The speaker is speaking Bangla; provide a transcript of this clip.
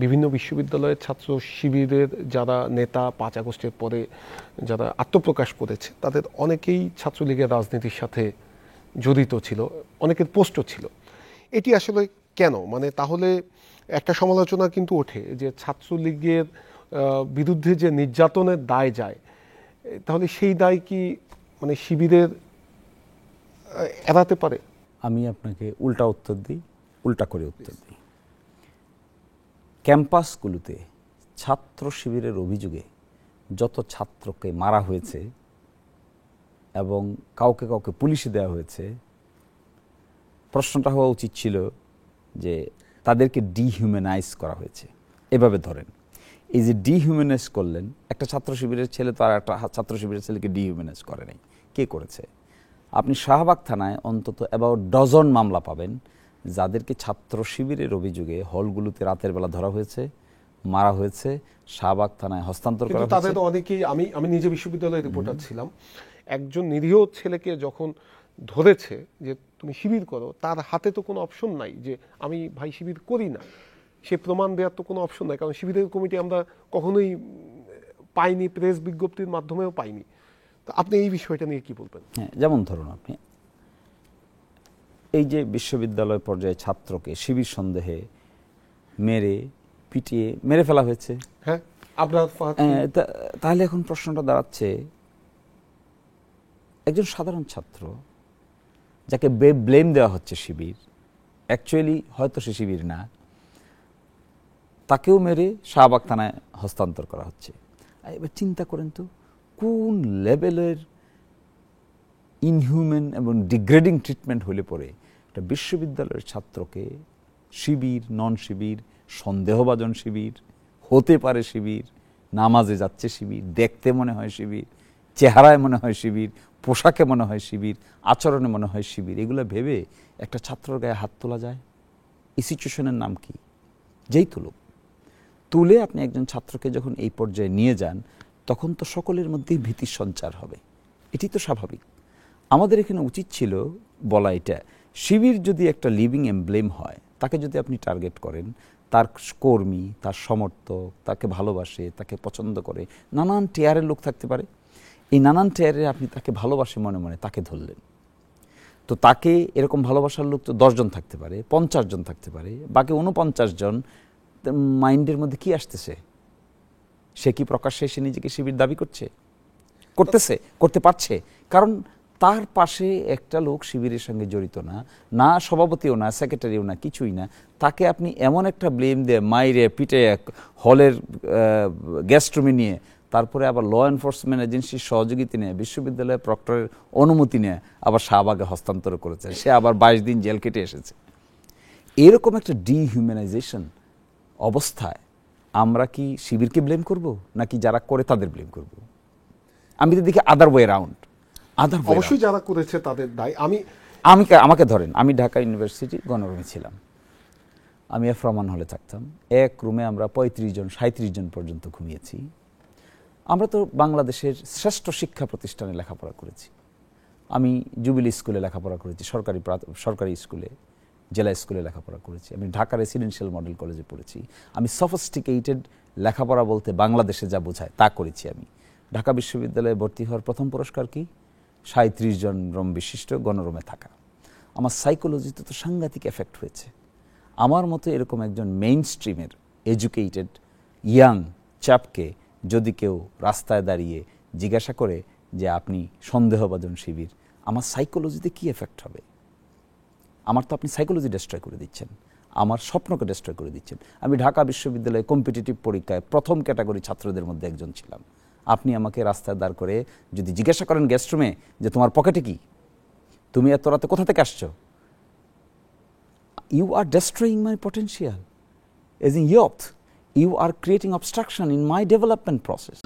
বিভিন্ন বিশ্ববিদ্যালয়ের ছাত্র শিবিরের যারা নেতা 5 আগস্টের পরে যারা আত্মপ্রকাশ করেছে তাদের অনেকেই ছাত্রলীগের রাজনীতির সাথে জড়িত ছিল, অনেকের পোস্টও ছিল। এটি আসলে কেন? মানে তাহলে একটা সমালোচনা কিন্তু ওঠে যে ছাত্রলীগের বিরুদ্ধে যে নির্যাতনের দায় যায়, তাহলে সেই দায় কি মানে শিবিরের এড়াতে পারে? আমি আপনাকে উল্টা উত্তর দিই, উল্টা করে উত্তর দিই। ক্যাম্পাসগুলোতে ছাত্র শিবিরের অভিযোগে যত ছাত্রকে মারা হয়েছে এবং কাউকে কাউকে পুলিশে দেওয়া হয়েছে, প্রশ্নটা হওয়া উচিত ছিল যে তাদেরকে ডিহিউম্যানাইজ করা হয়েছে। এভাবে ধরেন, এই যে ডিহিউম্যানাইজ করলেন, একটা ছাত্র শিবিরের ছেলে তো আর একটা ছাত্র শিবিরের ছেলেকে ডিহিউম্যানাইজ করে নাই। কে করেছে? আপনি শাহবাগ থানায় অন্তত অ্যাবাউট ডজন মামলা পাবেন যাদেরকে ছাত্র শিবিরের অভিযোগে হলগুলোতে রাতের বেলা ধরা হয়েছে, মারা হয়েছে, শাহবাগ থানায় হস্তান্তর করা হয়েছে। তাদের অনেকেই, আমি নিজে বিশ্ববিদ্যালয়ের রিপোর্টার ছিলাম, একজন নিরীহ ছেলেকে যখন ধরেছে যে তুমি শিবির করো, তার হাতে তো কোনো অপশন নাই যে আমি ভাই শিবির করি না, সে প্রমাণ দেওয়ার তো কোনো অপশন নাই, কারণ শিবিরের কমিটি আমরা কখনোই পাইনি, প্রেস বিজ্ঞপ্তির মাধ্যমেও পাইনি। তো আপনি এই বিষয়টা নিয়ে কি বলবেন? হ্যাঁ, যেমন ধরুন আপনি এই যে বিশ্ববিদ্যালয় পর্যায়ে ছাত্রকে শিবির সন্দেহে মেরে পিটিয়ে মেরে ফেলা হয়েছে, হ্যাঁ, আপনার তাহলে এখন প্রশ্নটা দাঁড়াচ্ছে, একজন সাধারণ ছাত্র যাকে ব্লেম দেওয়া হচ্ছে শিবির, অ্যাকচুয়ালি হয়তো সে শিবির না, তাকেও মেরে শাহবাগ থানায় হস্তান্তর করা হচ্ছে। এবার চিন্তা করেন তো কোন লেভেলের ইনহিউম্যান এবং ডিগ্রেডিং ট্রিটমেন্ট হলে পরে একটা বিশ্ববিদ্যালয়ের ছাত্রকে শিবির, নন শিবির, সন্দেহভাজন শিবির, হতে পারে শিবির, নামাজে যাচ্ছে শিবির, দেখতে মনে হয় শিবির, চেহারায় মনে হয় শিবির, পোশাকে মনে হয় শিবির, আচরণে মনে হয় শিবির, এগুলো ভেবে একটা ছাত্রর গায়ে হাত তোলা যায়? এই সিচুয়েশনের নাম কি? যেই তুলে আপনি একজন ছাত্রকে যখন এই পর্যায়ে নিয়ে যান, তখন তো সকলের মধ্যেই ভীতির সঞ্চার হবে। এটি তো স্বাভাবিক। আমাদের এখানে উচিত ছিল বলা, এটা শিবির যদি একটা লিভিং এমব্লেম হয়, তাকে যদি আপনি টার্গেট করেন, তার কর্মী, তার সমর্থক তাকে ভালোবাসে, তাকে পছন্দ করে, নানান টিয়ারের লোক থাকতে পারে, এই নানান টিয়ারে আপনি তাকে ভালোবাসে মনে মনে তাকে ধরলেন, তো তাকে এরকম ভালোবাসার লোক তো 10 জন থাকতে পারে, 50 জন থাকতে পারে, বাকি 49 জন মাইন্ডের মধ্যে কি আসতেছে? সে কি প্রকাশ্যে এসে নিজেকে শিবির দাবি করতে পারছে? কারণ তার পাশে একটা লোক শিবিরের সঙ্গে জড়িত না, না সভাপতিও না, সেক্রেটারিও না, কিছুই না। তাকে আপনি এমন একটা ব্লেম দিয়ে মাইরে পিটে হলের গেস্ট রুমে নিয়ে, তারপরে আবার ল এনফোর্সমেন্ট এজেন্সির সহযোগিতা নিয়ে, বিশ্ববিদ্যালয়ের প্রক্টরের অনুমতি নিয়ে আবার শাহবাগে হস্তান্তর করেছে, সে আবার 22 দিন জেল কেটে এসেছে। এরকম একটা ডিহিউম্যানাইজেশন অবস্থায় আমরা কি শিবিরকে ব্লেম করব নাকি যারা করে তাদের ব্লেম করব? আমি তো দেখি আদার ওয়ে রাউন্ড। অবশ্যই যারা করেছে তাদের দায়। আমাকে ধরেন, আমি ঢাকা ইউনিভার্সিটি গণরুমে ছিলাম, আমি এফ রহমান হলে থাকতাম। এক রুমে আমরা 35 জন 37 জন পর্যন্ত ঘুমিয়েছি। আমরা তো বাংলাদেশের শ্রেষ্ঠ শিক্ষা প্রতিষ্ঠানে লেখাপড়া করেছি। আমি জুবিলি স্কুলে লেখাপড়া করেছি, সরকারি স্কুলে, জেলা স্কুলে লেখাপড়া করেছি। আমি ঢাকা রেসিডেন্সিয়াল মডেল কলেজে পড়েছি। আমি সফিস্টিকেটেড লেখাপড়া বলতে বাংলাদেশে যা বোঝায় তা করেছি। আমি ঢাকা বিশ্ববিদ্যালয়ে ভর্তি হওয়ার প্রথম পুরস্কার কি? 37 জন রুম বিশিষ্ট গণরুমে থাকা। আমার সাইকোলজিতে তো সাংঘাতিক এফেক্ট হয়েছে। আমার মতো এরকম একজন মেইন স্ট্রিমের এডুকেটেড ইয়াং চ্যাপকে যদি কেউ রাস্তায় দাঁড়িয়ে জিজ্ঞাসা করে যে আপনি সন্দেহভাজন শিবির, আমার সাইকোলজিতে কি এফেক্ট হবে? আমার তো আপনি সাইকোলজি ডেস্ট্রয় করে দিচ্ছেন, আমার স্বপ্নকে ডেস্ট্রয় করে দিচ্ছেন। আমি ঢাকা বিশ্ববিদ্যালয়ে কম্পিটিটিভ পরীক্ষায় প্রথম ক্যাটাগরি ছাত্রদের মধ্যে একজন ছিলাম। আপনি আমাকে রাস্তায় দাঁড় করে যদি জিজ্ঞাসা করেন গেস্টরুমে যে তোমার পকেটে কি, তুমি এত রাতে কোথা থেকে আসছো, you are destroying my potential as in youth, you are creating obstruction in my development process.